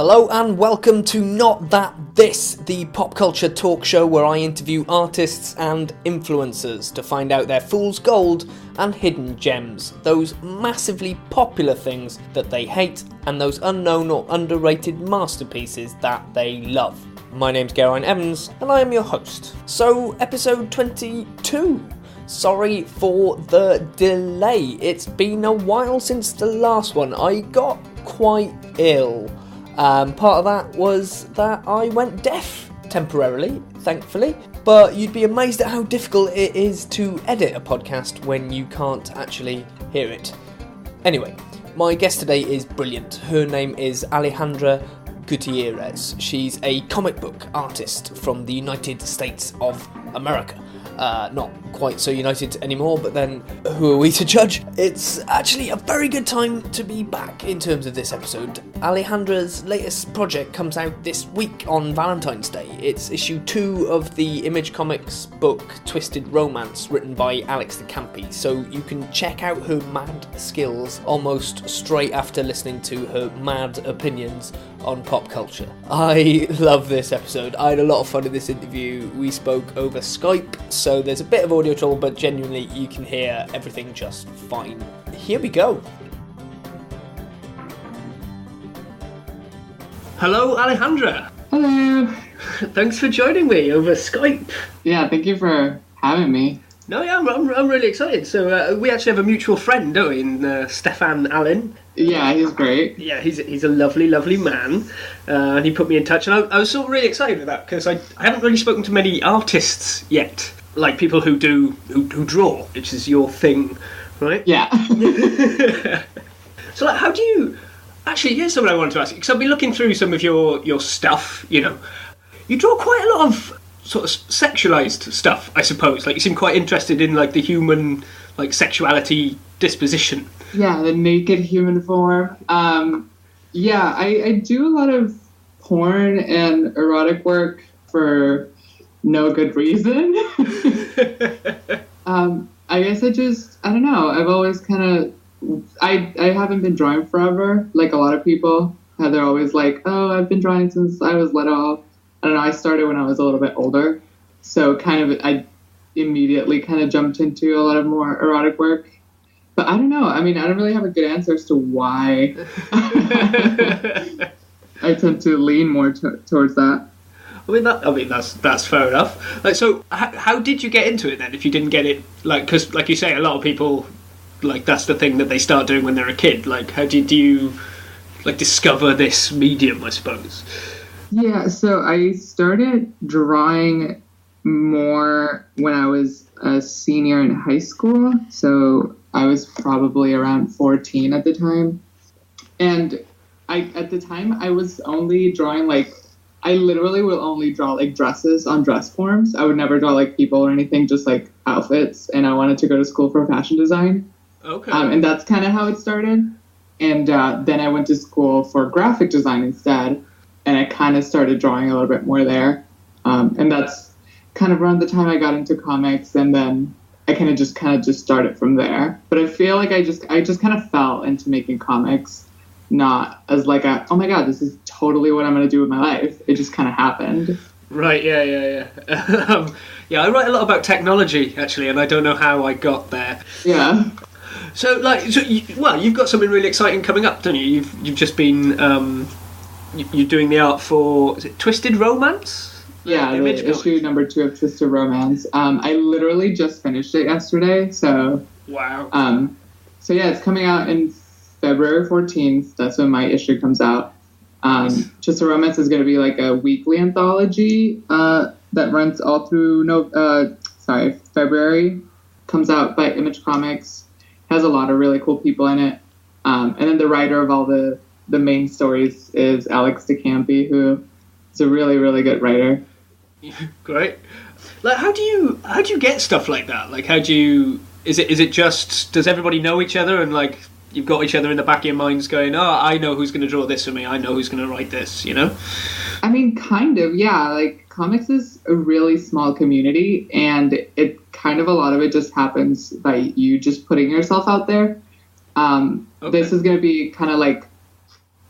Hello and welcome to Not That This, the pop culture talk show where I interview artists and influencers to find out their fool's gold and hidden gems, those massively popular things that they hate and those unknown or underrated masterpieces that they love. My name's Geraint and I am your host. So, episode 22. Sorry for the delay. It's been a while since the last one. I got quite ill. Part of that was that I went deaf temporarily, thankfully, but you'd be amazed at how difficult it is to edit a podcast when you can't actually hear it. Anyway, my guest today is brilliant. Her name is Alejandra Gutierrez. She's a comic book artist from the United States of America. Not quite so united anymore, but then who are we to judge? It's actually a very good time to be back in terms of this episode. Alejandra's latest project comes out this week on Valentine's Day. It's issue 2 of the Image Comics book Twisted Romance, written by Alex De Campi, so you can check out her mad skills almost straight after listening to her mad opinions on pop culture. I love this episode. I had a lot of fun in this interview. We spoke over Skype, so there's a bit of audio trouble, but genuinely you can hear everything just fine. Here we go. Hello, Alejandra. Hello. Thanks for joining me over Skype. Yeah, thank you for having me. No, yeah, I'm really excited. So we actually have a mutual friend, don't we, in Stefan Allen. Yeah, he's great. Yeah, he's a lovely, lovely man, and he put me in touch, and I was sort of really excited with that, because I haven't really spoken to many artists yet, like people who draw, which is your thing, right? Yeah. So, like, how do you... Actually, here's something I wanted to ask you, because I've been looking through some of your stuff, you know. You draw quite a lot of sort of sexualized stuff, I suppose. Like, you seem quite interested in, like, the human, like, sexuality disposition. Yeah, the naked human form. Yeah, I do a lot of porn and erotic work for no good reason. I guess I don't know. I've always kind of... I haven't been drawing forever, like a lot of people. They're always like, oh, I've been drawing since I was let off. I don't know, I started when I was a little bit older. So kind of, I immediately kind of jumped into a lot of more erotic work. But I don't know. I mean, I don't really have a good answer as to why I tend to lean more towards that. I mean, that's fair enough. Like, so how did you get into it then? If you didn't get it, like, because like you say, a lot of people, like, that's the thing that they start doing when they're a kid. Like, how did you, like, discover this medium, I suppose? Yeah, so I started drawing more when I was a senior in high school. So I was probably around 14 at the time. And at the time, I was only drawing, like, I literally will only draw, like, dresses on dress forms. I would never draw, like, people or anything, just, like, outfits. And I wanted to go to school for fashion design. Okay. And that's kind of how it started. And then I went to school for graphic design instead. And I kind of started drawing a little bit more there. And that's kind of around the time I got into comics. And then I kind of just started from there. But I feel like I just kind of fell into making comics, not as like oh my God, this is totally what I'm going to do with my life. It just kind of happened. Right, yeah. Yeah, I write a lot about technology, actually, and I don't know how I got there. Yeah. So, like, you've got something really exciting coming up, don't you? You've just been... You're doing the art for, is it Twisted Romance? Yeah, the issue number 2 of Twisted Romance. I literally just finished it yesterday, so... Wow. So yeah, it's coming out in February 14th. That's when my issue comes out. Twisted Romance is going to be like a weekly anthology that runs all through February. Comes out by Image Comics. Has a lot of really cool people in it. And then the writer of all the main stories is Alex De Campi, who is a really, really good writer. Great. Like, how do you get stuff like that? Like, is it just, does everybody know each other and, like, you've got each other in the back of your minds going, oh, I know who's going to draw this for me, I know who's going to write this, you know? I mean, kind of, yeah. Like, comics is a really small community, and it kind of, a lot of it just happens by you just putting yourself out there. Okay. This is going to be kind of like,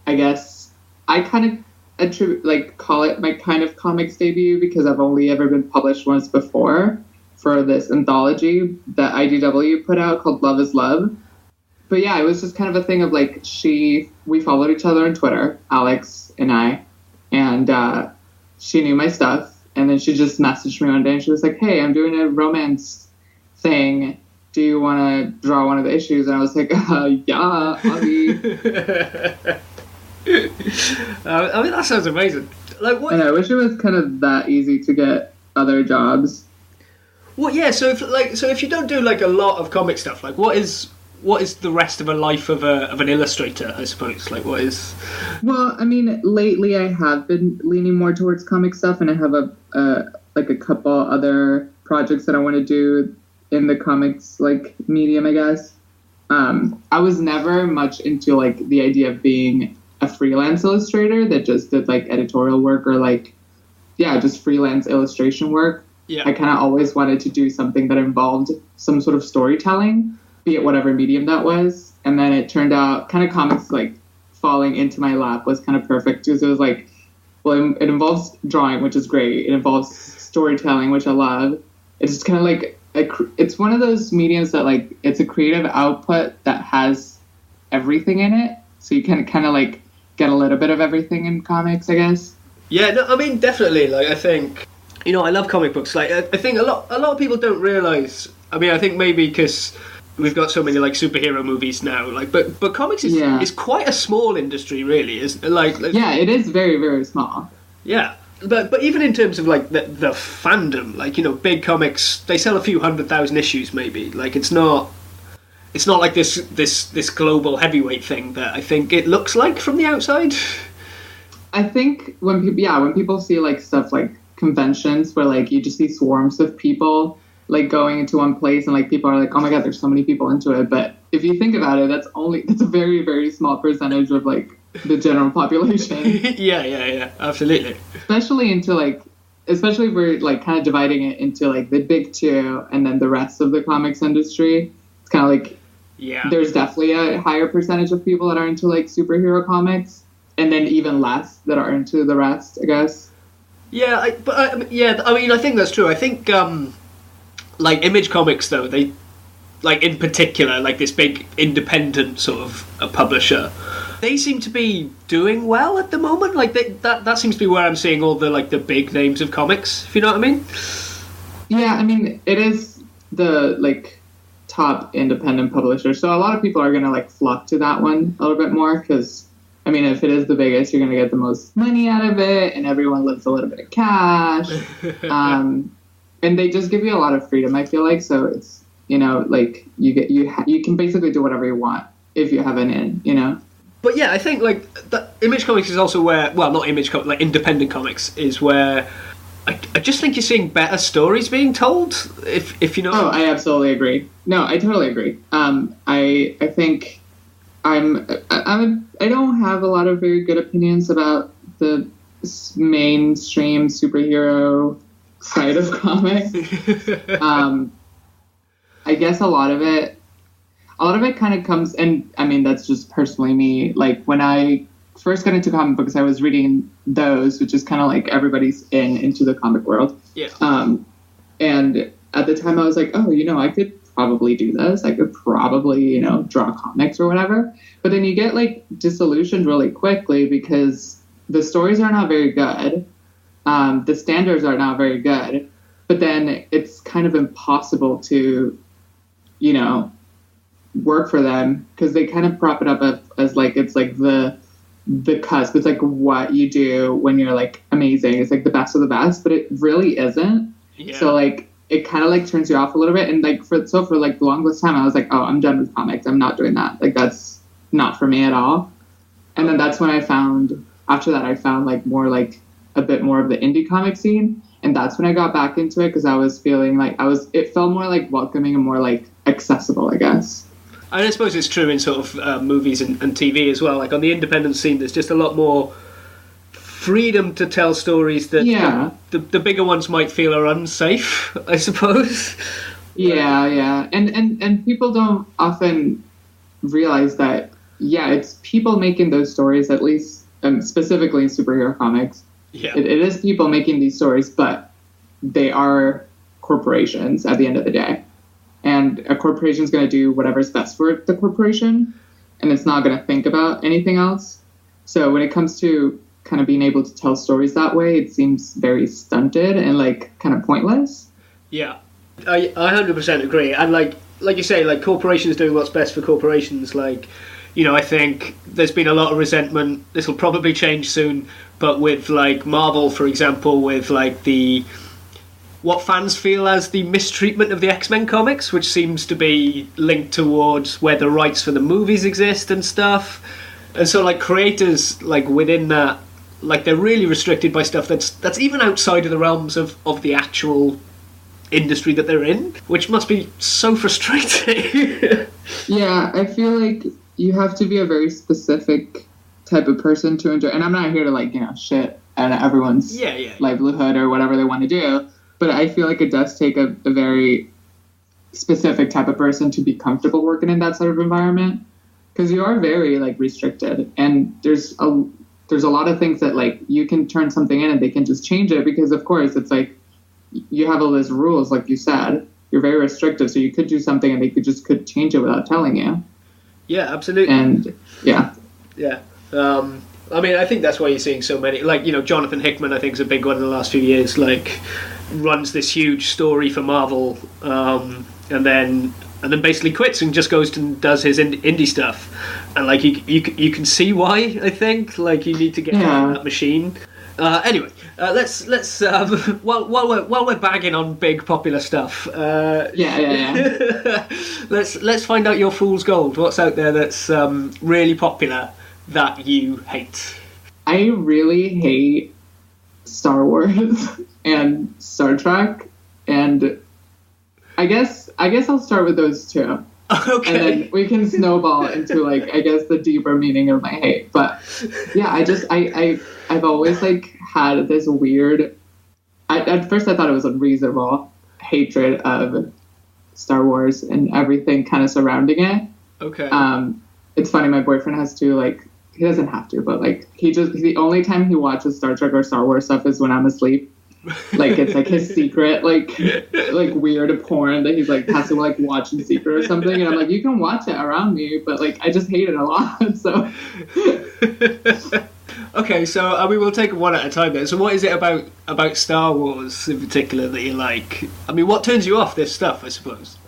I guess, I kind of call it my kind of comics debut because I've only ever been published once before for this anthology that IDW put out called Love is Love. But yeah, it was just kind of a thing of like we followed each other on Twitter, Alex and I, and she knew my stuff. And then she just messaged me one day and she was like, hey, I'm doing a romance thing. Do you want to draw one of the issues? And I was like, yeah, Abby. I mean, that sounds amazing. Like, what? And I wish it was kind of that easy to get other jobs. Well, yeah. So if you don't do like a lot of comic stuff, like what is the rest of a life of an illustrator? I suppose. Like, what is? Well, I mean, lately I have been leaning more towards comic stuff, and I have a couple other projects that I want to do in the comics like medium, I guess. I was never much into like the idea of being a freelance illustrator that just did like editorial work or like, yeah, just freelance illustration work. Yeah. I kind of always wanted to do something that involved some sort of storytelling, be it whatever medium that was. And then it turned out kind of comics like falling into my lap was kind of perfect because it was like, well, it involves drawing, which is great. It involves storytelling, which I love. It's just kind of like, it's one of those mediums that like, it's a creative output that has everything in it. So you can kind of like get a little bit of everything in comics, I guess. Yeah, no, I mean, definitely. Like, I think, you know, I love comic books. Like, I think a lot of people don't realize. I mean, I think maybe because we've got so many like superhero movies now. Like, but comics is quite a small industry, really. Is like yeah, it is very, very small. Yeah, but even in terms of like the fandom, like, you know, big comics, they sell a few 100,000 issues, maybe. Like, it's not like this global heavyweight thing that I think it looks like from the outside. I think when people see like stuff like conventions where like you just see swarms of people like going into one place and like people are like, oh my god, there's so many people into it. But if you think about it, that's a very, very small percentage of like the general population. yeah, absolutely. Especially if we're like kind of dividing it into like the big two and then the rest of the comics industry. It's kind of like, yeah, there's definitely a higher percentage of people that are into like superhero comics, and then even less that are into the rest, I guess. Yeah, I mean, I think that's true. I think like Image Comics, though, they like in particular, like this big independent sort of a publisher, they seem to be doing well at the moment. Like that seems to be where I'm seeing all the like the big names of comics. If you know what I mean? Yeah, I mean it is the like top independent publisher, so a lot of people are gonna like flock to that one a little bit more because, I mean, if it is the biggest, you're gonna get the most money out of it, and everyone loves a little bit of cash. And they just give you a lot of freedom, I feel like. So it's, you know, like you can basically do whatever you want if you have an in, you know. But yeah, I think like Image Comics is also where, well, not Image Comics, like independent comics is where I just think you're seeing better stories being told. If you know. Oh, I absolutely agree. No, I totally agree. I think I don't have a lot of very good opinions about the mainstream superhero side of comics. I guess a lot of it kind of comes, and I mean that's just personally me. Like when I first got into comic books, I was reading those, which is kind of like everybody's into the comic world. Yeah. And at the time I was like, oh, you know, I could probably do this. I could probably, you know, draw comics or whatever. But then you get like disillusioned really quickly because the stories are not very good. The standards are not very good, but then it's kind of impossible to, you know, work for them because they kind of prop it up as like it's like the cusp. It's like what you do when you're like amazing. It's like the best of the best, but it really isn't. Yeah. So like it kind of like turns you off a little bit. And like for like the longest time, I was like, oh, I'm done with comics. I'm not doing that. Like that's not for me at all. And then that's when I found like more like a bit more of the indie comic scene, and that's when I got back into it because I was feeling like it felt more like welcoming and more like accessible, I guess. And I suppose it's true in sort of movies and TV as well. Like on the independent scene, there's just a lot more freedom to tell stories that the bigger ones might feel are unsafe, I suppose. Yeah. And people don't often realize that, yeah, it's people making those stories, at least specifically in superhero comics. Yeah. It is people making these stories, but they are corporations at the end of the day. And a corporation is going to do whatever's best for the corporation, and it's not going to think about anything else. So when it comes to kind of being able to tell stories that way, it seems very stunted and like kind of pointless. Yeah, I 100% agree. And like you say, like corporations doing what's best for corporations. Like, you know, I think there's been a lot of resentment. This will probably change soon, but with like Marvel, for example, with like what fans feel as the mistreatment of the X-Men comics, which seems to be linked towards where the rights for the movies exist and stuff. And so like creators like within that, like they're really restricted by stuff that's even outside of the realms of the actual industry that they're in, which must be so frustrating. Yeah, I feel like you have to be a very specific type of person to enjoy. And I'm not here to like, you know, shit at everyone's livelihood or whatever they want to do. But I feel like it does take a very specific type of person to be comfortable working in that sort of environment, because you are very like restricted, and there's a lot of things that like you can turn something in and they can just change it, because of course it's like you have all those rules, like you said, you're very restrictive, so you could do something and they could change it without telling you. Yeah, absolutely. And yeah. I mean, I think that's why you're seeing so many, like, you know, Jonathan Hickman, I think, is a big one in the last few years, like, runs this huge story for Marvel, and then basically quits and just goes and does his indie stuff. And, like, you can see why, I think. Like, you need to get on that machine. Anyway, let's while we're bagging on big popular stuff, let's find out your fool's gold. What's out there that's really popular that you hate? I really hate Star Wars and Star Trek, and I guess I'll start with those two. Okay. And then we can snowball into like, I guess, the deeper meaning of my hate. But yeah, I've always like had this weird, at first I thought it was unreasonable hatred of Star Wars and everything kind of surrounding it. Okay. It's funny, my boyfriend has to like, he doesn't have to, but like the only time he watches Star Trek or Star Wars stuff is when I'm asleep. Like it's like his secret like weird porn that he's like has to like watch in secret or something, and I'm like, you can watch it around me, but like I just hate it a lot. So okay, so we will take it one at a time then. So what is it about Star Wars in particular that you like? I mean, what turns you off this stuff, I suppose?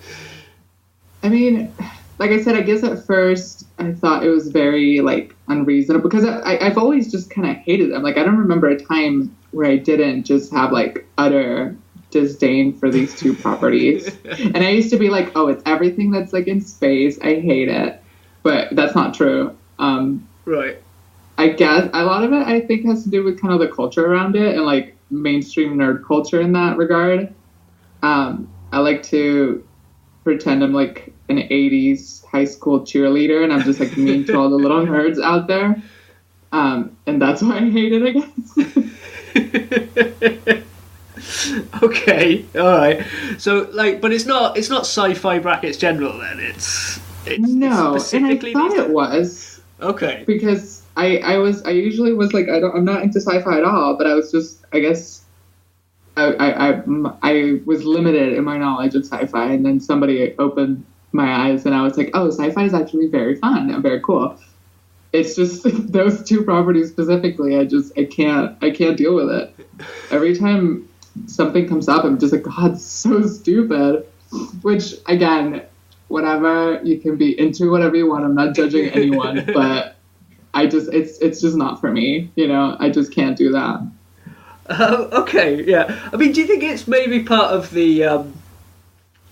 I mean, like I said, I guess at first I thought it was very like unreasonable, because I've always just kind of hated them. Like I don't remember a time where I didn't just have like utter disdain for these two properties. And I used to be like, oh, it's everything that's like in space, I hate it. But that's not true. Right. I guess a lot of it I think has to do with kind of the culture around it and like mainstream nerd culture in that regard. I like to pretend I'm like an 80s high school cheerleader and I'm just like mean to all the little nerds out there. And that's why I hate it, I guess. Okay, all right. So like, but it's not sci-fi brackets general then. It's no, specifically and I thought it was. Okay. Because I usually was like, I'm not into sci-fi at all, but I was just, I guess I was limited in my knowledge of sci-fi, and then somebody opened my eyes and I was like, oh, sci-fi is actually very fun and very cool. It's just those two properties specifically, I can't deal with it. Every time something comes up, I'm just like, God, it's so stupid. Which, again, whatever, you can be into whatever you want. I'm not judging anyone, but it's just not for me. You know, I just can't do that. Okay, yeah. I mean, do you think it's maybe part of the,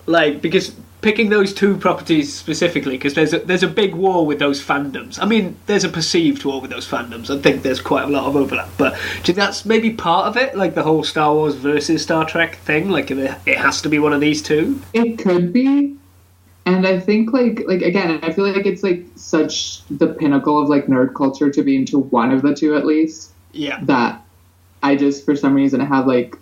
because picking those two properties specifically, because there's a big war with those fandoms. I mean, there's a perceived war with those fandoms. I think there's quite a lot of overlap. But do you think that's maybe part of it? Like the whole Star Wars versus Star Trek thing? Like it has to be one of these two? It could be. And I think, like again, I feel like it's, like, such the pinnacle of, like, nerd culture to be into one of the two, at least. Yeah. That I just, for some reason, have, like,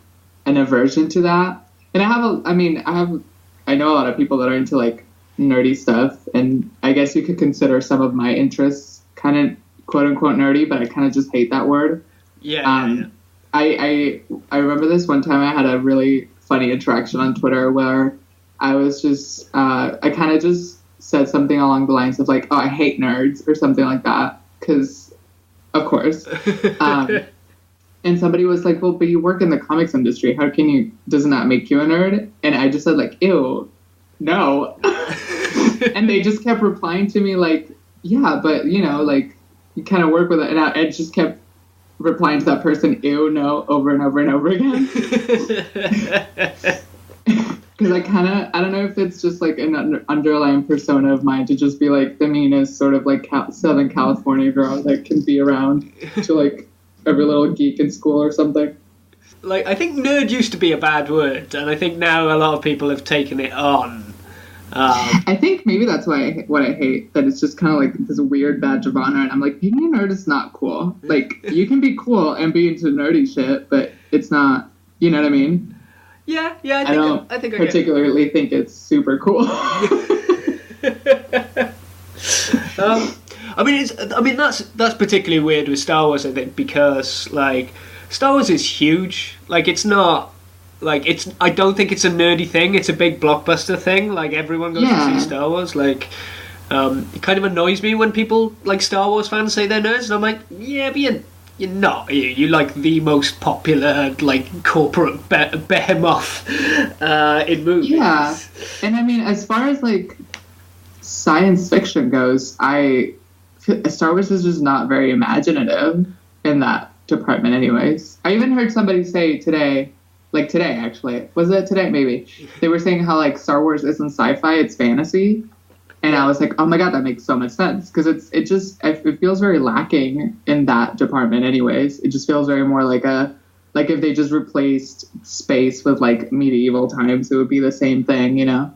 an aversion to that. And I know a lot of people that are into, like, nerdy stuff, and I guess you could consider some of my interests kind of quote unquote nerdy, but I kind of just hate that word. Yeah. I remember this one time I had a really funny interaction on Twitter where I was just, I kind of just said something along the lines of like, oh, I hate nerds or something like that. Because, of course. And somebody was like, well, but you work in the comics industry. How can you, doesn't that make you a nerd? And I just said like, ew, no. And they just kept replying to me like, yeah, but you know, like you kind of work with it. And I just kept replying to that person, ew, no, over and over and over again. Because I don't know if it's just like an underlying persona of mine to just be like the meanest sort of like Southern California girl that can be around to like every little geek in school or something. Like, I think nerd used to be a bad word, and I think now a lot of people have taken it on. I think maybe that's what I hate, that it's just kind of like this weird badge of honor, and I'm like, being a nerd is not cool. Like, you can be cool and be into nerdy shit, but it's not, you know what I mean? Yeah, I think particularly think it's super cool. I mean that's particularly weird with Star Wars, I think, because like Star Wars is huge. Like, it's not like I don't think it's a nerdy thing. It's a big blockbuster thing. Like, everyone goes to see Star Wars. Like, it kind of annoys me when people like Star Wars fans say they're nerds, and I'm like, yeah, but you're not. You like the most popular like corporate behemoth in movies. Yeah, and I mean, as far as like science fiction goes, Star Wars is just not very imaginative in that department anyways. I even heard somebody say today actually, was it today? Maybe. They were saying how like Star Wars isn't sci-fi, it's fantasy. And I was like, oh my God, that makes so much sense. Because it feels very lacking in that department anyways. It just feels very more like if they just replaced space with like medieval times, it would be the same thing, you know?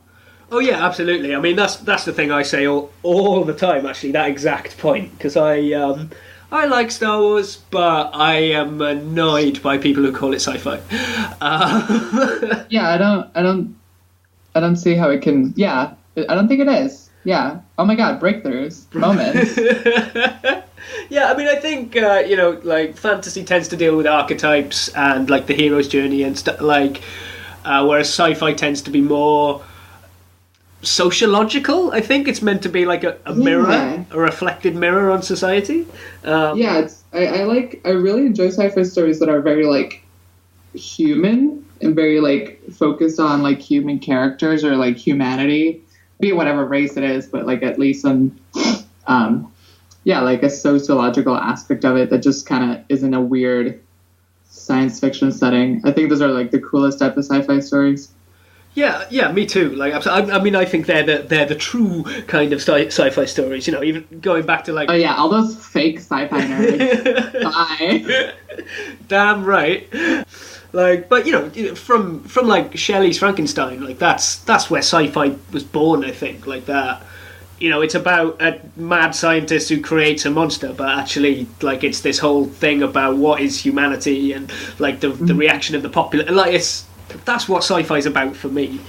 Oh yeah, absolutely. I mean, that's the thing I say all the time, actually, that exact point. Because I like Star Wars, but I am annoyed by people who call it sci-fi. Yeah, I don't see how it can. Yeah, I don't think it is. Yeah. Oh my God, breakthroughs, moments. Yeah, I mean, I think like fantasy tends to deal with archetypes and like the hero's journey and stuff. Like, whereas sci-fi tends to be more sociological. I think it's meant to be like a mirror, a reflected mirror on society. I really enjoy sci-fi stories that are very like human and very like focused on like human characters or like humanity, be it whatever race it is, but like at least some like a sociological aspect of it that just kind of isn't a weird science fiction setting. I think those are like the coolest type of sci-fi stories. Yeah, me too. Like, I mean, I think they're the true kind of sci-fi stories. You know, even going back to like, oh yeah, all those fake sci-fi nerds. Bye. Damn right. Like, but you know, from like Shelley's Frankenstein, like that's where sci-fi was born. I think like that. You know, it's about a mad scientist who creates a monster, but actually, like, it's this whole thing about what is humanity and like the reaction of the popular. Like, that's what sci-fi is about for me,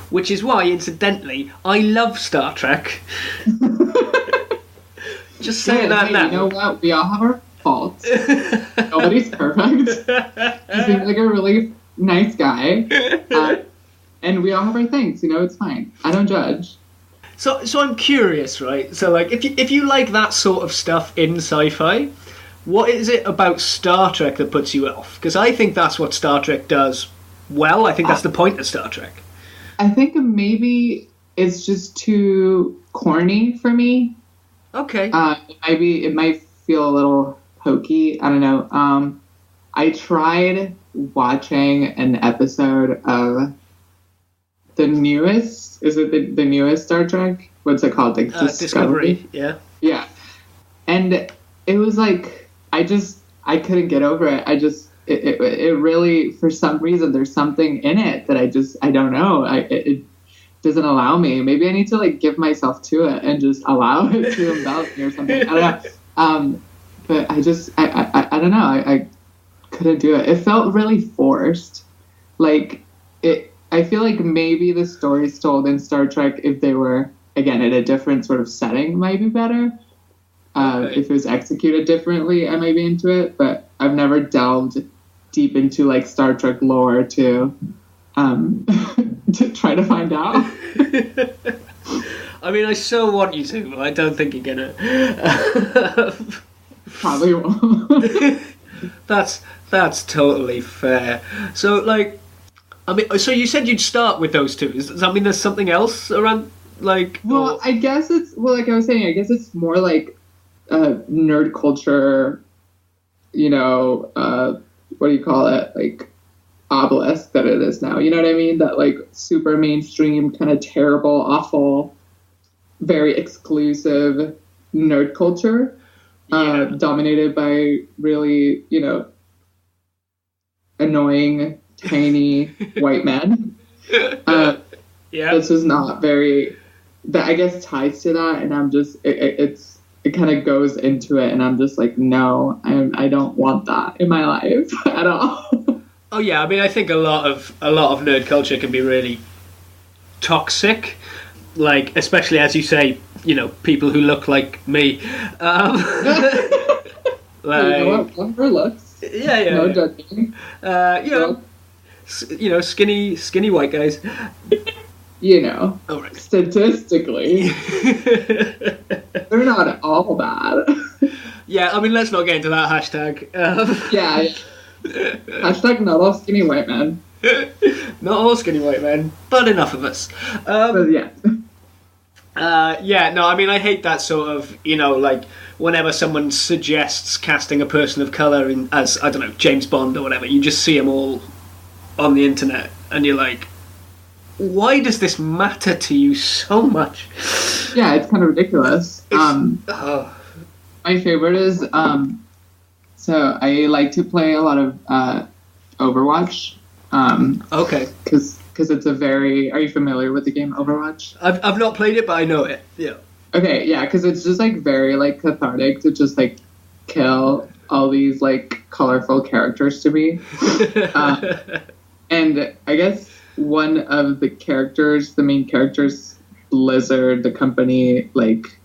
which is why, incidentally, I love Star Trek. Just saying that now. You know what? We all have our faults. Nobody's perfect. He seems like a really nice guy, and we all have our things. You know, it's fine. I don't judge. So I'm curious, right? So, like, if you like that sort of stuff in sci-fi, what is it about Star Trek that puts you off? Because I think that's what Star Trek does well. I think that's the point of Star Trek. I think maybe it's just too corny for me. Okay. It might feel a little hokey. I don't know. I tried watching an episode of the newest. Is it the newest Star Trek? What's it called? Like Discovery. Yeah. Yeah. And it was like I couldn't get over it. It really, for some reason, there's something in it that I don't know. It doesn't allow me. Maybe I need to like give myself to it and just allow it to envelop me or something. I don't know. But I don't know. I couldn't do it. It felt really forced. Like I feel like maybe the stories told in Star Trek, if they were again in a different sort of setting, might be better. If it was executed differently, I might be into it, but I've never delved deep into like Star Trek lore to try to find out. I mean, I so want you to, but I don't think you're gonna. Probably won't. That's totally fair. So, like, I mean, so you said you'd start with those two. Does that mean there's something else around, like? Well, I guess it's like I was saying. I guess it's more like nerd culture. You know, what do you call it? Like obelisk that it is now. You know what I mean? That like super mainstream, kind of terrible, awful, very exclusive nerd culture. Dominated by really, you know, annoying, tiny white men. This is not very. That I guess ties to that, and I'm just it kind of goes into it, and I'm just like, no, I don't want that in my life at all. Oh yeah, I mean, I think a lot of nerd culture can be really toxic, like especially as you say, you know, people who look like me. Like, you know what? Her looks. Yeah. No judging. You know, skinny white guys. You know, right. Statistically, they're not all bad. Yeah, I mean, let's not get into that hashtag. Yeah. Hashtag not all skinny white men. Not all skinny white men, but enough of us. But yeah. No, I mean, I hate that sort of, you know, like, whenever someone suggests casting a person of colour as, I don't know, James Bond or whatever, you just see them all on the internet, and you're like, why does this matter to you so much? Yeah, it's kind of ridiculous. My favorite is, so I like to play a lot of Overwatch. Okay. Because it's a very... Are you familiar with the game Overwatch? I've not played it, but I know it. Yeah. Okay, yeah, because it's just, like, very, like, cathartic to just, like, kill all these, like, colorful characters to me. And I guess one of the characters, the main characters, Blizzard, the company, like,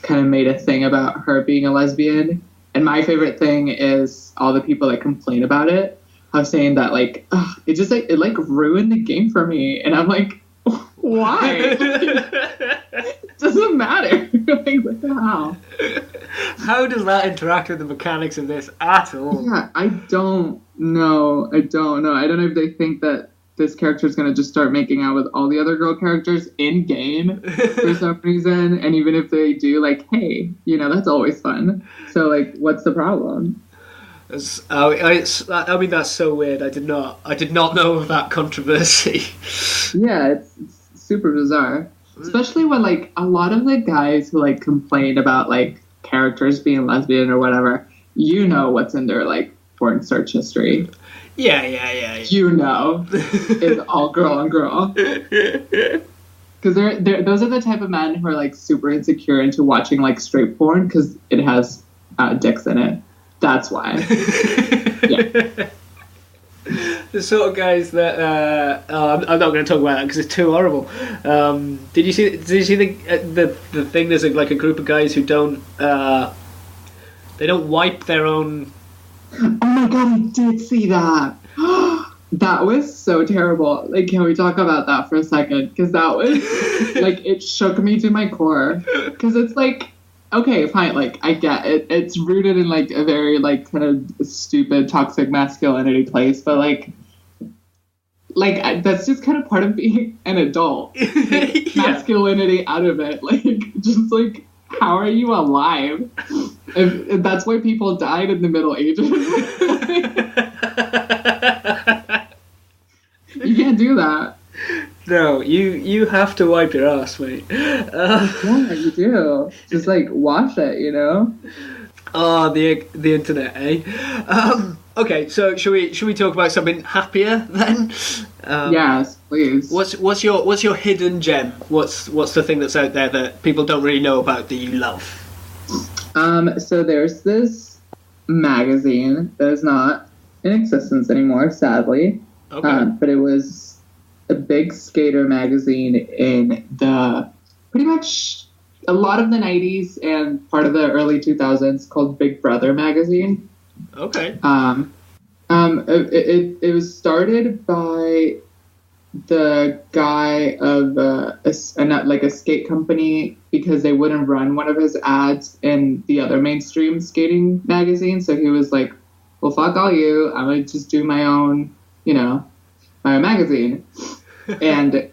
kind of made a thing about her being a lesbian. And my favorite thing is all the people that complain about it. I was saying that, like, it just, like, it, like, ruined the game for me. And I'm like, why? It doesn't matter. Like, what the hell? How does that interact with the mechanics of this at all? Yeah, I don't know. I don't know if they think that this character is going to just start making out with all the other girl characters in-game for some reason. And even if they do, like, hey, you know, that's always fun. So, like, what's the problem? I mean, that's so weird. I did not know of that controversy. Yeah, it's super bizarre. Especially when, like, a lot of the guys who, like, complain about, like, characters being lesbian or whatever, you know what's in their, like, porn search history. Yeah. You know. It's all girl on girl. Because those are the type of men who are, like, super insecure into watching, like, straight porn because it has dicks in it. That's why. Yeah. The sort of guys that I'm not going to talk about that because it's too horrible. Did you see the thing? There's like a group of guys who don't wipe their own. Oh my god, I did see that. That was so terrible. Like, can we talk about that for a second? Because that was like, it shook me to my core. Because it's like, okay, fine, like, I get it. It's rooted in, like, a very, like, kind of stupid, toxic masculinity place, but, like, that's just kind of part of being an adult. Take masculinity out of it. Like, just, like, how are you alive? If that's why people died in the Middle Ages. You can't do that. No, you have to wipe your ass, mate. Yeah, you do. Just, like, wash it, you know? Oh, the internet, eh? Okay, so should we talk about something happier then? Yes, please. What's your hidden gem? What's the thing that's out there that people don't really know about that you love? So there's this magazine that is not in existence anymore, sadly. Okay. But it was a big skater magazine in the pretty much a lot of the 90s and part of the early 2000s called Big Brother magazine. Okay. It was started by the guy of a skate company because they wouldn't run one of his ads in the other mainstream skating magazine. So he was like, well, fuck all you. I'm going to just do my own, my own magazine. And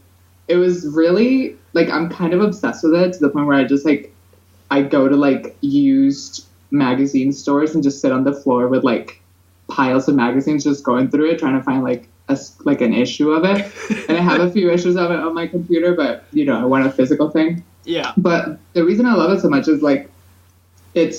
it was really, like, I'm kind of obsessed with it to the point where I just, like, I go to, like, used magazine stores and just sit on the floor with, like, piles of magazines just going through it, trying to find, like, an issue of it. And I have a few issues of it on my computer, but, I want a physical thing. Yeah. But the reason I love it so much is, like, it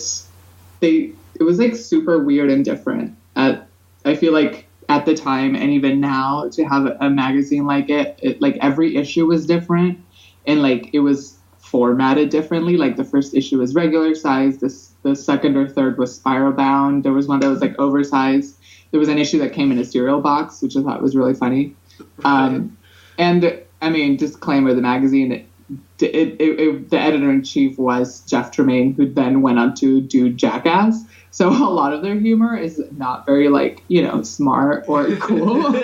was, like, super weird and different. I feel like at the time and even now to have a magazine like it, like, every issue was different and, like, it was formatted differently. Like, the first issue was regular size. The second or third was spiral bound. There was one that was, like, oversized. There was an issue that came in a cereal box, which I thought was really funny. And I mean, disclaimer, the magazine, the editor-in-chief was Jeff Tremaine, who then went on to do Jackass. So a lot of their humor is not very, like, smart or cool.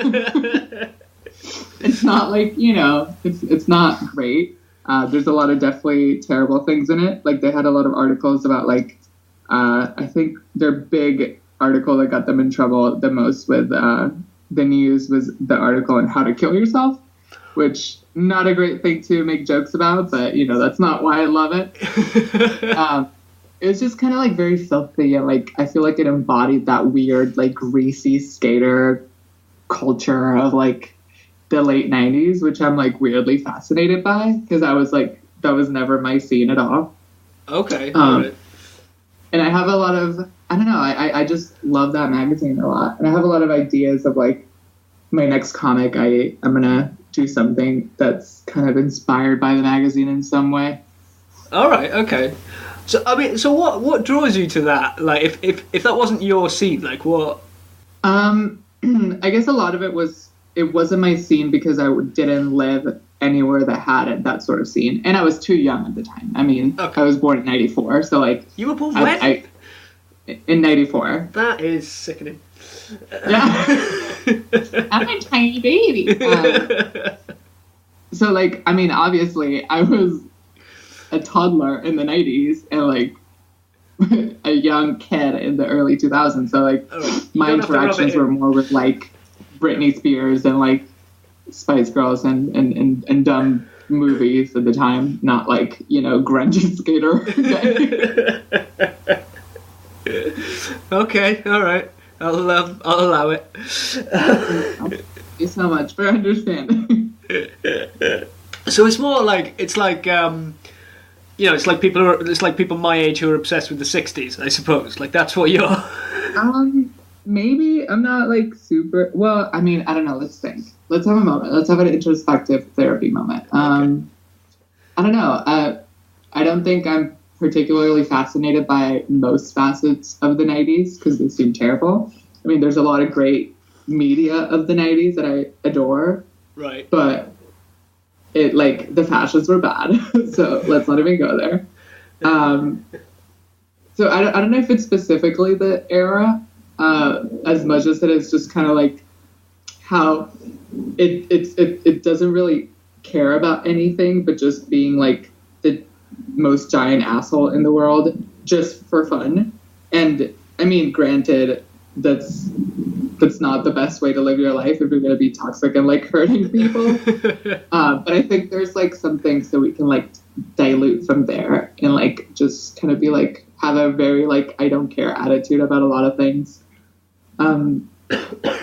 It's not like, it's not great. There's a lot of definitely terrible things in it. Like, they had a lot of articles about, like, I think their big article that got them in trouble the most with the news was the article on how to kill yourself, which not a great thing to make jokes about, but, that's not why I love it. It was just kind of, like, very filthy, and, like, I feel like it embodied that weird, like, greasy skater culture of, like, the late 90s, which I'm, like, weirdly fascinated by, because I was, like, that was never my scene at all. Okay. Right. And I have a lot of, I don't know, I just love that magazine a lot. And I have a lot of ideas of, like, my next comic, I'm going to do something that's kind of inspired by the magazine in some way. All right, okay. So, I mean, so what draws you to that? Like, if that wasn't your scene, like, what? I guess a lot of it wasn't my scene because I didn't live anywhere that had that sort of scene. And I was too young at the time. I mean, okay. I was born in 94, so, like... You were born when? In 94. That is sickening. Yeah. I'm a tiny baby. So, like, I mean, obviously, I was a toddler in the 90s and, like, a young kid in the early 2000s. So, like, my interactions were more with, like, Britney Spears and, like, Spice Girls and dumb movies at the time, not, like, grungy skater. Okay, all right. I'll allow it. Thank you so much for understanding. So it's more like it's like it's like people my age who are obsessed with the 60s, I suppose. Like, that's what you're. Maybe I'm not, like, super. Well, I mean, I don't know. Let's think. Let's have a moment. Let's have an introspective therapy moment. Okay. I don't know. I don't think I'm particularly fascinated by most facets of the 90s because they seem terrible. I mean, there's a lot of great media of the 90s that I adore. Right. But it, like, the fashions were bad. So let's not even go there. So I don't know if it's specifically the era as much as it is just kind of like how it doesn't really care about anything but just being, like, the most giant asshole in the world just for fun. And I mean, granted, that's not the best way to live your life if you're going to be toxic and, like, hurting people. But I think there's, like, some things that we can, like, dilute from there and, like, just kind of be, like, have a very, like, I don't care attitude about a lot of things. And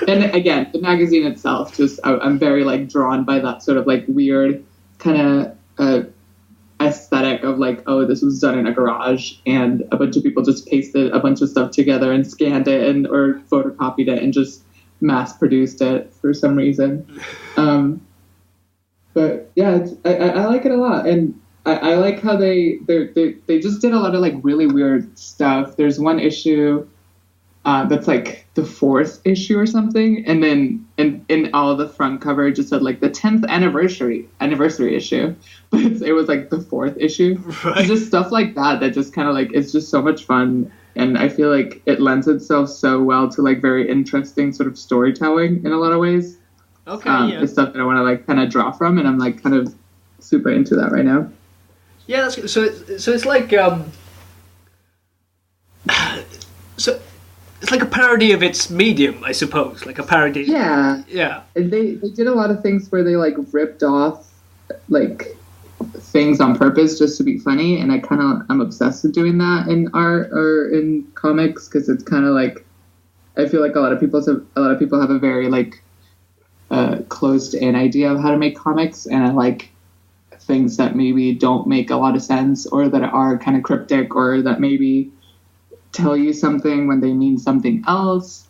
again, the magazine itself, just I'm very, like, drawn by that sort of, like, weird kind of aesthetic of, like, oh, this was done in a garage and a bunch of people just pasted a bunch of stuff together and scanned it or photocopied it and just mass produced it for some reason. But yeah, I like it a lot, and I like how they just did a lot of, like, really weird stuff. There's one issue that's, like, the fourth issue or something, and then in all the front cover it just said like the 10th anniversary issue, but it was like the 4th issue. Right. Just stuff like that just kind of like, it's just so much fun, and I feel like it lends itself so well to like very interesting sort of storytelling in a lot of ways. Okay, yeah. It's stuff that I want to like kind of draw from, and I'm like kind of super into that right now. Yeah, that's good. So it's like so it's like a parody of its medium, I suppose. Like a parody. Yeah. Yeah. And they did a lot of things where they like ripped off like things on purpose just to be funny, and I'm obsessed with doing that in art or in comics, because it's kind of like, I feel like a lot of people have a very like closed in idea of how to make comics, and I like things that maybe don't make a lot of sense, or that are kind of cryptic, or that maybe tell you something when they mean something else.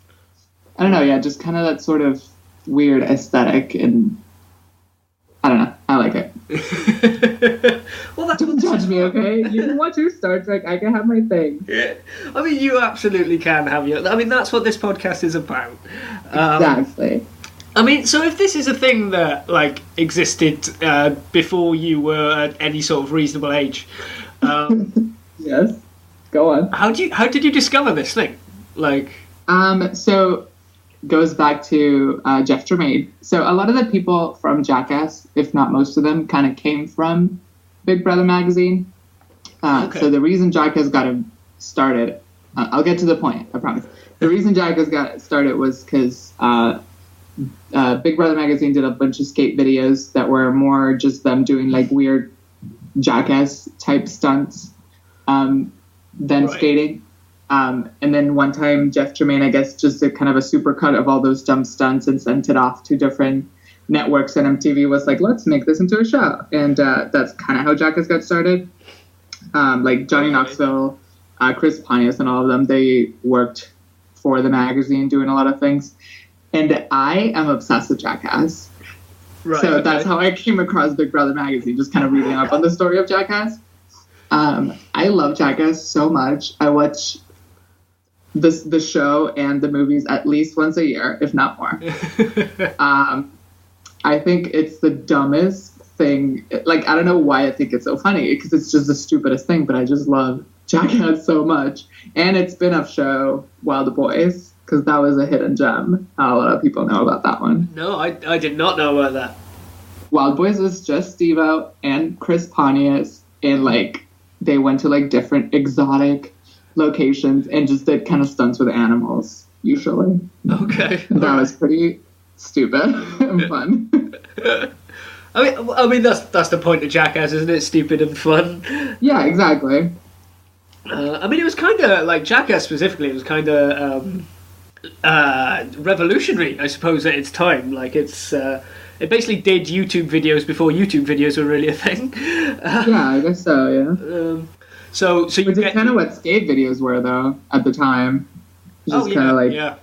I don't know, yeah, just kind of that sort of weird aesthetic, and I don't know, I like it. Well, that's don't judge me, okay? You can watch your Star Trek, I can have my thing. Yeah. I mean, you absolutely can have your... I mean, that's what this podcast is about. Exactly. I mean, so if this is a thing that, like, existed before you were at any sort of reasonable age... Yes, go on. How did you discover this thing? Like... So, goes back to Jeff Tremaine. So a lot of the people from Jackass, if not most of them, kind of came from Big Brother magazine. Okay. So the reason Jackass got started... I'll get to the point, I promise. The reason Jackass got started was because... Big Brother magazine did a bunch of skate videos that were more just them doing like weird Jackass type stunts than Right. skating. And then one time Jeff Tremaine, I guess, just did kind of a supercut of all those dumb stunts and sent it off to different networks, and MTV was like, let's make this into a show. And that's kind of how Jackass got started. Like Johnny Knoxville, Chris Pontius, and all of them, they worked for the magazine doing a lot of things. And I am obsessed with Jackass. Right, So okay. that's how I came across Big Brother magazine, just kind of reading up on the story of Jackass. I love Jackass so much. I watch the show and the movies at least once a year, if not more. I think it's the dumbest thing. Like, I don't know why I think it's so funny, because it's just the stupidest thing, but I just love Jackass so much. And its spin-off show, Wild Boys, because that was a hidden gem. Not a lot of people know about that one. No, I did not know about that. Wild Boys was just Steve-O and Chris Pontius, and like they went to like different exotic locations and just did kind of stunts with animals, usually. Okay. That was pretty stupid and fun. I mean that's the point of Jackass, isn't it? Stupid and fun. Yeah, exactly. I mean, it was kind of like Jackass specifically. It was kind of revolutionary, I suppose, at its time. Like it basically did YouTube videos before YouTube videos were really a thing. Yeah, I guess so. Yeah. So you Which is get kind of what skate videos were, though, at the time. Just kind of like. yeah.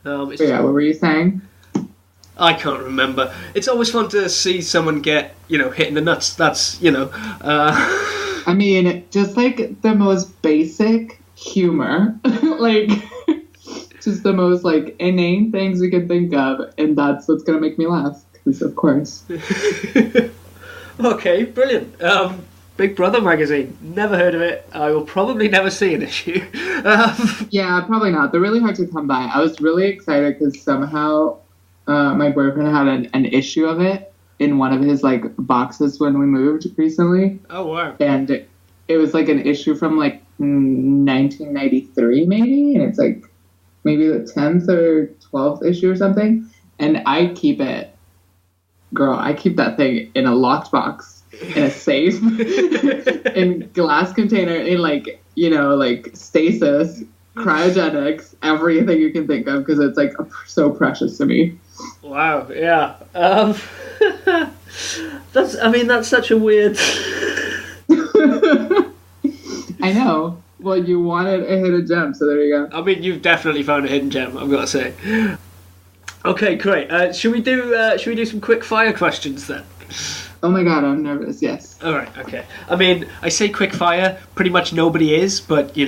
But yeah, what were you saying? I can't remember. It's always fun to see someone get, hit in the nuts. That's, I mean, just like the most basic humor, like just the most like inane things we can think of, and that's what's gonna make me laugh. Because of course. Okay, brilliant. Big Brother magazine. Never heard of it. I will probably never see an issue. Yeah, probably not. They're really hard to come by. I was really excited because somehow my boyfriend had an issue of it in one of his like boxes when we moved recently. Oh wow! And it was like an issue from like 1993 maybe, and it's like maybe the 10th or 12th issue or something. And I keep it, girl. I keep that thing in a locked box, in a safe, in glass container, in like like stasis, cryogenics, everything you can think of, because it's like so precious to me. Wow, yeah. That's such a weird... I know. Well, you wanted a hidden gem, so there you go. I mean, you've definitely found a hidden gem, I've got to say. Okay, great. Should we do some quick fire questions then? Oh my god, I'm nervous. Yes. All right, okay. I mean, I say quick fire. Pretty much nobody is, but do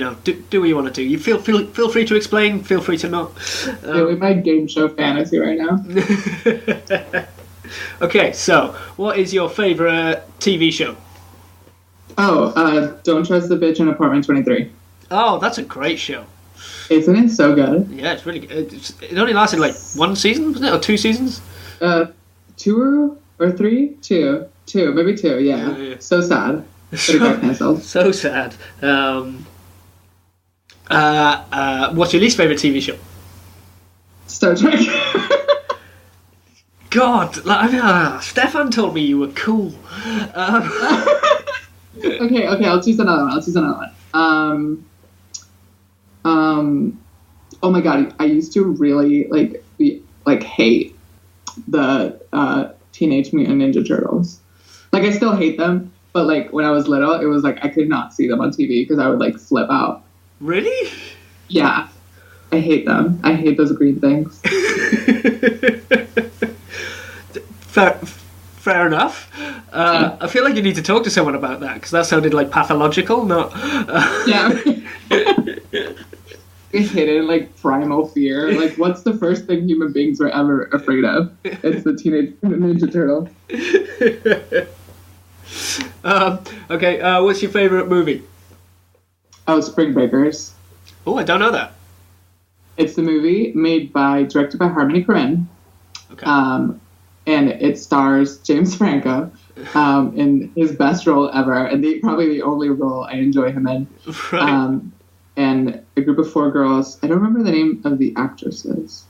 what you want to do. You feel free to explain. Feel free to not. Doing my game show fantasy right now. Okay, so what is your favorite TV show? Oh, Don't Trust the Bitch in Apartment 23. Oh, that's a great show. Isn't it so good? Yeah, it's really good. It only lasted like one season, wasn't it, or 2 seasons? 2 or 3? 2, maybe 2. Yeah. So sad. But it got cancelled. So sad. What's your least favorite TV show? Star Trek. God, Stefan told me you were cool. Okay, I'll choose another one. Oh my god, I used to really hate the Teenage Mutant Ninja Turtles. Like, I still hate them, but like when I was little, it was like I could not see them on TV because I would like flip out. Really? Yeah, I hate them. I hate those green things. Fair enough. I feel like you need to talk to someone about that, because that sounded like pathological, not... Yeah. Hidden, like, primal fear. Like, what's the first thing human beings were ever afraid of? It's the Teenage Ninja Turtle. Okay, what's your favourite movie? Oh, Spring Breakers. Oh, I don't know that. It's the movie directed by Harmony Korine. Okay. And it stars James Franco in his best role ever, and probably the only role I enjoy him in. Right. And a group of 4 girls. I don't remember the name of the actresses,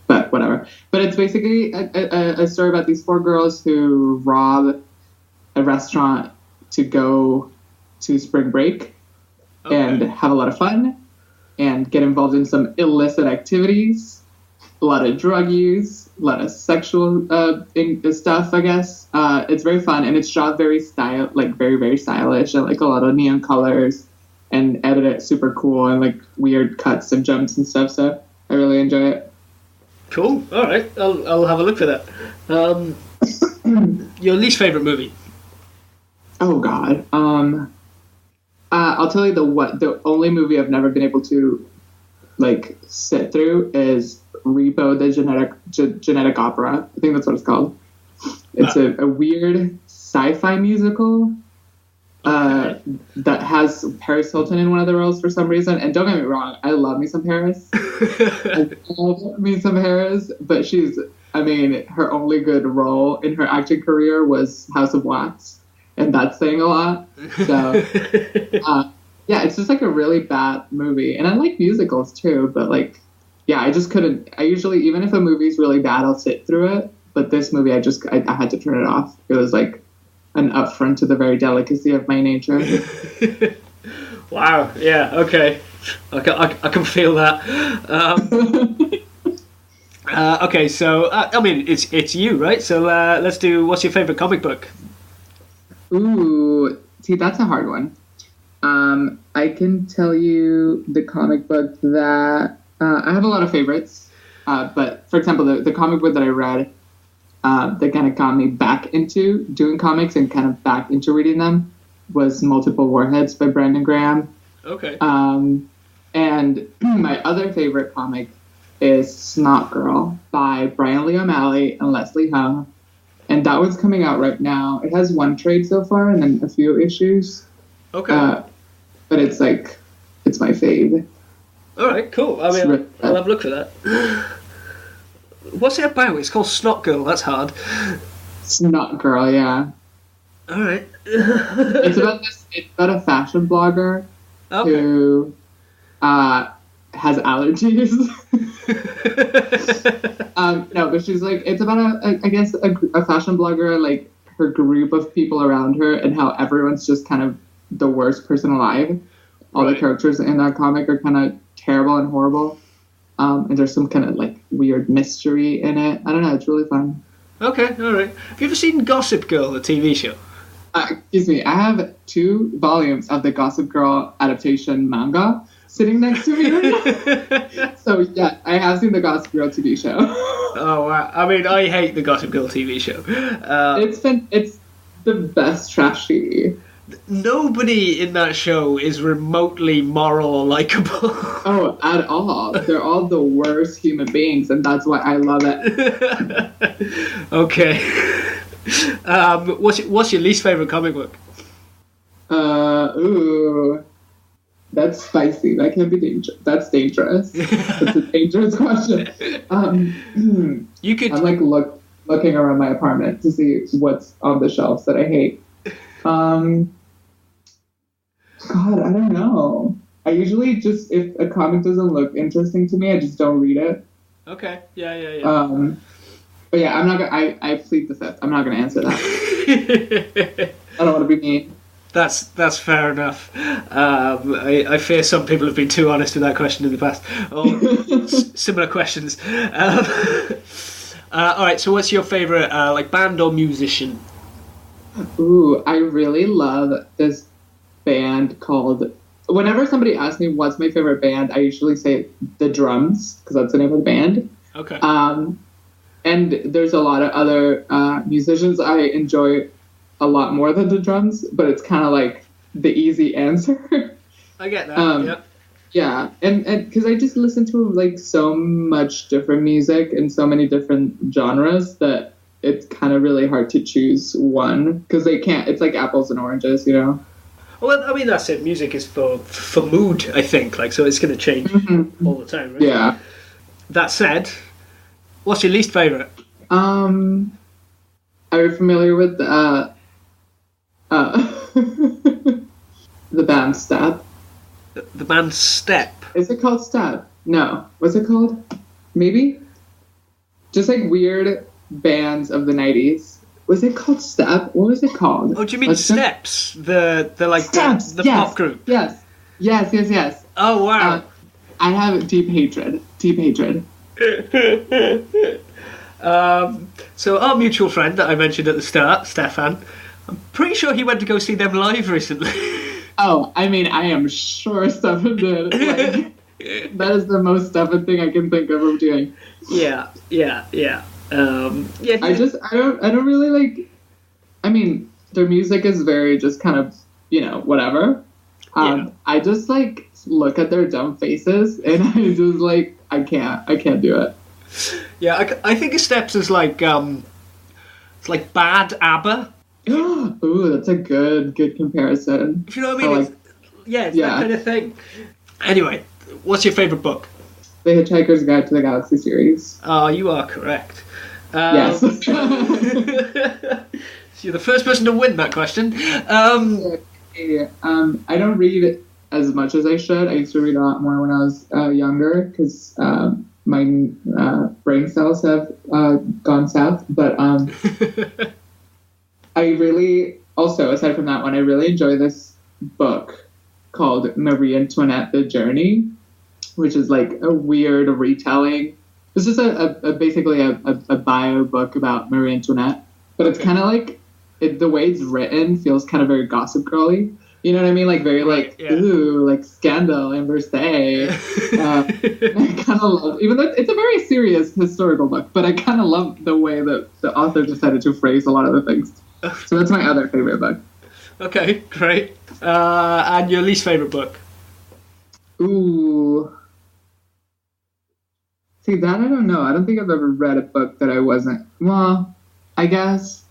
but whatever. But it's basically a story about these 4 girls who rob a restaurant to go to spring break and have a lot of fun and get involved in some illicit activities, a lot of drug use, a lot of sexual stuff, I guess. It's very fun, and it's shot very very, very stylish, and like a lot of neon colors, and edited super cool, and like weird cuts and jumps and stuff. So I really enjoy it. Cool. All right, I'll have a look for that. Your least favorite movie? Oh God. I'll tell you the only movie I've never been able to like sit through is Repo, the genetic opera. I think that's what it's called. It's a weird sci-fi musical that has Paris Hilton in one of the roles for some reason. And don't get me wrong, I love me some Paris. I love me some Paris, but her only good role in her acting career was House of Wax, and that's saying a lot. So, yeah, it's just like a really bad movie. And I like musicals too, but like, yeah, I just couldn't. I usually, even if a movie's really bad, I'll sit through it. But this movie, I had to turn it off. It was like an affront to the very delicacy of my nature. Wow. Yeah. Okay. I can feel that. Okay. So it's you, right? So let's do. What's your favorite comic book? Ooh, see, that's a hard one. I can tell you the comic book that I have a lot of favorites. But for example, the comic book that I read that kind of got me back into doing comics and kind of back into reading them was Multiple Warheads by Brandon Graham. Okay. And my other favorite comic is Snot Girl by Brian Lee O'Malley and Leslie Hung. And that one's coming out right now. It has 1 trade so far and then a few issues. Okay. But it's my fave. All right, cool. I'll have a look for that. What's it about? It's called Snot Girl. That's hard. Snot Girl, yeah. All right. It's about a fashion blogger who has allergies. No, but she's like, it's about a fashion blogger, like her group of people around her, and how everyone's just kind of the worst person alive. All the characters in that comic are kind of terrible and horrible. And there's some kind of like weird mystery in it. I don't know, it's really fun. Okay, all right. Have you ever seen Gossip Girl, the TV show? Excuse me. I have 2 volumes of the Gossip Girl adaptation manga sitting next to me. So yeah, I have seen the Gossip Girl TV show. Oh wow! I mean, I hate the Gossip Girl TV show. It's the best trash TV. Nobody in that show is remotely moral or likable. Oh, at all. They're all the worst human beings, and that's why I love it. Okay. What's your least favorite comic book? That's spicy. That can be dangerous. That's dangerous. That's a dangerous question. You could. I'm like looking around my apartment to see what's on the shelves that I hate. God, I don't know. I usually just, if a comic doesn't look interesting to me, I just don't read it. Okay. Yeah. But yeah, I'm not gonna. I plead the fifth. I'm not gonna answer that. I don't want to be mean. That's fair enough. I fear some people have been too honest with that question in the past. Or similar questions. All right. So, what's your favorite band or musician? Ooh, I really love this band called. Whenever somebody asks me what's my favorite band, I usually say The Drums because that's the name of the band. Okay. And there's a lot of other musicians I enjoy a lot more than The Drums, but it's kind of like the easy answer. I get that. Yep. Yeah, and because I just listen to like so much different music and so many different genres that it's kind of really hard to choose one because they can't. It's like apples and oranges, you know. Well, I mean that's it. Music is for mood, I think. Like so, it's going to change all the time, right? Yeah. That said, what's your least favorite? Are you familiar with the band Step? The band Step. Is it called Step? No. What's it called? Maybe? Just like weird bands of the 90s. Was it called Step? What was it called? Oh, do you mean Steps? The Steps, the yes. pop group? Yes. Oh, wow. I have deep hatred. So our mutual friend that I mentioned at the start, Stefan, I'm pretty sure he went to go see them live recently. Oh, I mean, I am sure Stefan did. Like, that is the most Stefan thing I can think of doing. Yeah. I don't really like. I mean, their music is very just kind of, whatever. I just like look at their dumb faces and I just like I can't do it. Yeah, I think of Steps as like it's like bad ABBA. Ooh, that's a good comparison. If you know what I mean? It's that kind of thing. Anyway, what's your favorite book? The Hitchhiker's Guide to the Galaxy series. Oh, you are correct. Yes. So you're the first person to win that question. I don't read it as much as I should. I used to read a lot more when I was younger because my brain cells have gone south. But I really, also, aside from that one, I really enjoy this book called Marie Antoinette, The Journey, which is like a weird retelling. This is basically a bio book about Marie Antoinette, but it's kind of like, the way it's written feels kind of very Gossip Girly. You know what I mean? Like very ooh, like scandal and Versailles. I kind of love, even though it's a very serious historical book, but I kind of love the way that the author decided to phrase a lot of the things. So that's my other favorite book. Okay, great. And your least favorite book? Ooh. See, that I don't know. I don't think I've ever read a book that I wasn't. Well, I guess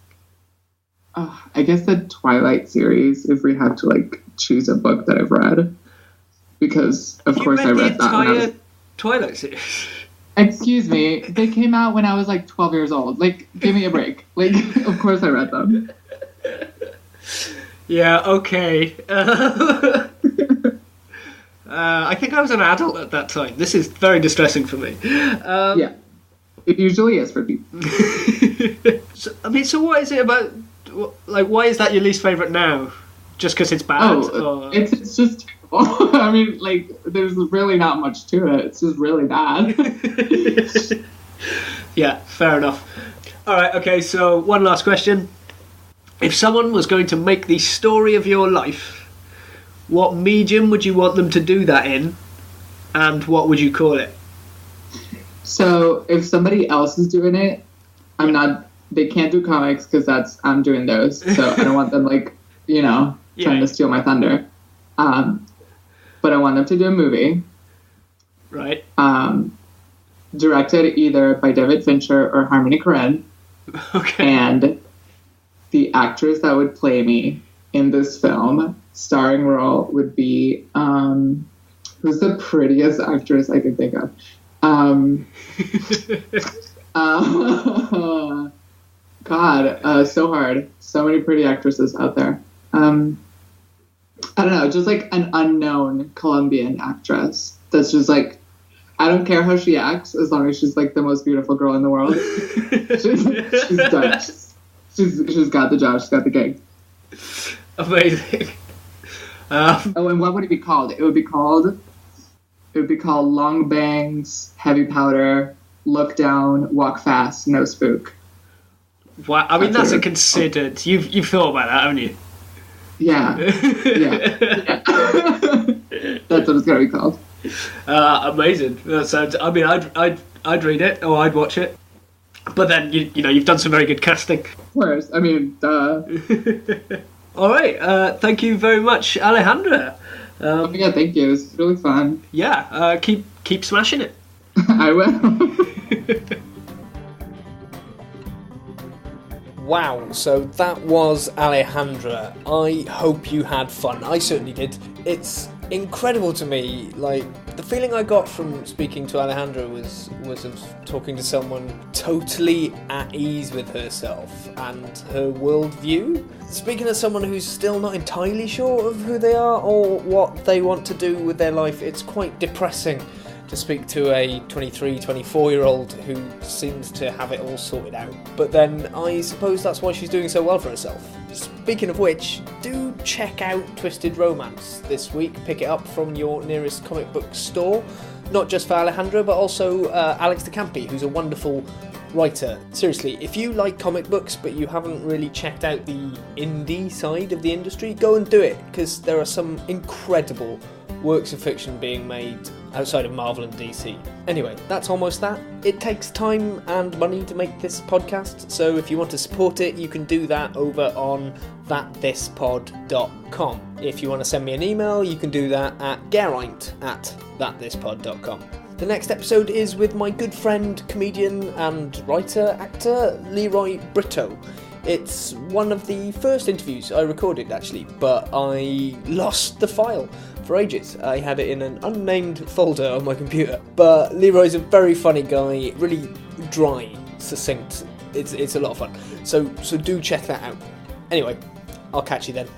the Twilight series, if we had to like choose a book that I've read, because of course I read that. Entire Twilight series. Excuse me, they came out when I was like 12 years old. Like, give me a break. Like, of course I read them. Yeah. Okay. I think I was an adult at that time. This is very distressing for me. Yeah, it usually is for people. So what is it about? Like, why is that your least favorite now? Just because it's bad? It's just terrible. I mean, like, there's really not much to it. It's just really bad. Yeah, fair enough. All right. Okay. So one last question. If someone was going to make the story of your life, what medium would you want them to do that in, and what would you call it? So if somebody else is doing it, they can't do comics because I'm doing those. So I don't want them trying to steal my thunder. But I want them to do a movie. Right. Directed either by David Fincher or Harmony Korine. Okay. And the actress that would play me in this film, starring role, would be who's the prettiest actress I can think of? God, so hard. So many pretty actresses out there. I don't know, just like an unknown Colombian actress that's just like, I don't care how she acts as long as she's like the most beautiful girl in the world. she's done. She's got the job. She's got the gig. Amazing. And what would it be called? It would be called Long Bangs, Heavy Powder, Look Down, Walk Fast, No Spook. Wow, I mean that's a considered. You've thought about that, haven't you? Yeah. That's what it's gonna be called. Amazing. That sounds. I mean, I'd read it or I'd watch it. But then you've done some very good casting. Of course. I mean, duh. All right. Thank you very much, Alejandra. Yeah, thank you. It was really fun. Yeah. Keep smashing it. I will. Wow, so that was Alejandra. I hope you had fun. I certainly did. It's incredible to me, like, the feeling I got from speaking to Alejandra was of talking to someone totally at ease with herself and her worldview. Speaking to someone who's still not entirely sure of who they are or what they want to do with their life, it's quite depressing to speak to a 23, 24-year-old who seems to have it all sorted out. But then I suppose that's why she's doing so well for herself. Speaking of which, do check out Twisted Romance this week. Pick it up from your nearest comic book store. Not just for Alejandra, but also Alex De Campi, who's a wonderful writer. Seriously, if you like comic books but you haven't really checked out the indie side of the industry, go and do it, because there are some incredible works of fiction being made outside of Marvel and DC. Anyway, that's almost that. It takes time and money to make this podcast, so if you want to support it, you can do that over on thatthispod.com. If you want to send me an email, you can do that at geraint@thatthispod.com. The next episode is with my good friend, comedian and writer-actor Leroy Brito. It's one of the first interviews I recorded, actually, but I lost the file for ages. I had it in an unnamed folder on my computer. But Leroy's a very funny guy, really dry, succinct. It's a lot of fun. So do check that out. Anyway, I'll catch you then.